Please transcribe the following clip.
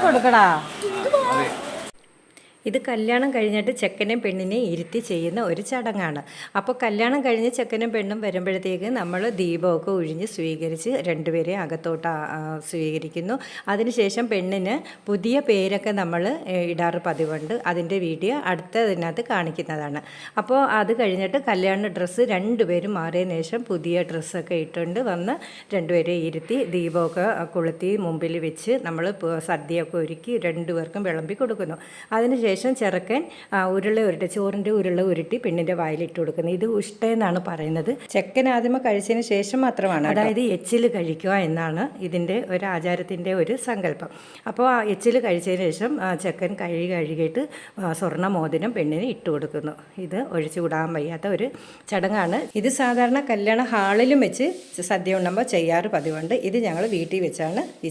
കൊടുക്കടാ. അതെ. ഇത് കല്യാണം കഴിഞ്ഞിട്ട് ചെക്കനെയും പെണ്ണിനെയും ഇരുത്തി ചെയ്യുന്ന ഒരു ചടങ്ങാണ്. അപ്പോൾ കല്യാണം കഴിഞ്ഞ് ചെക്കനും പെണ്ണും വരുമ്പോഴത്തേക്ക് നമ്മൾ ദീപമൊക്കെ ഒഴിഞ്ഞ് സ്വീകരിച്ച് രണ്ടുപേരെയും അകത്തോട്ട് സ്വീകരിക്കുന്നു. അതിനുശേഷം പെണ്ണിന് പുതിയ പേരൊക്കെ നമ്മൾ ഇടാറ് പതിവുണ്ട്. അതിൻ്റെ വീഡിയോ അടുത്തതിനകത്ത് കാണിക്കുന്നതാണ്. അപ്പോൾ അത് കഴിഞ്ഞിട്ട് കല്യാണ ഡ്രസ്സ് രണ്ടുപേരും മാറിയതിന് ശേഷം പുതിയ ഡ്രസ്സൊക്കെ ഇട്ടുകൊണ്ട് വന്ന് രണ്ടുപേരെ ഇരുത്തി ദീപമൊക്കെ കൊളുത്തി മുമ്പിൽ വെച്ച് നമ്മൾ സദ്യയൊക്കെ ഒരുക്കി രണ്ടുപേർക്കും വിളമ്പി കൊടുക്കുന്നു. അതിനുശേഷം ചെറുക്കൻ ചോറിൻ്റെ ഉരുള ഉരുട്ടി പെണ്ണിൻ്റെ വായിലിട്ട് കൊടുക്കുന്നത്. ഇത് ഉഷ്ടയെന്നാണ് പറയുന്നത്. ചെക്കൻ ആദ്യമേ കഴിച്ചതിന് ശേഷം മാത്രമാണ്, അതായത് എച്ചിൽ കഴിക്കുക എന്നാണ് ഇതിൻ്റെ ഒരു ആചാരത്തിൻ്റെ ഒരു സങ്കല്പം. അപ്പോൾ ആ എച്ചിൽ കഴിച്ചതിന് ശേഷം ചെക്കൻ കഴുകിയിട്ട് സ്വർണ്ണ മോതിരം പെണ്ണിന് ഇട്ട് കൊടുക്കുന്നു. ഇത് ഒഴിച്ചുകൂടാൻ വയ്യാത്ത ഒരു ചടങ്ങാണ്. ഇത് സാധാരണ കല്യാണ ഹാളിലും വെച്ച് സദ്യ ഉണ്ണുമ്പോൾ ചെയ്യാറ് പതിവുണ്ട്. ഇത് ഞങ്ങൾ വീട്ടിൽ വെച്ചാണ് ഈ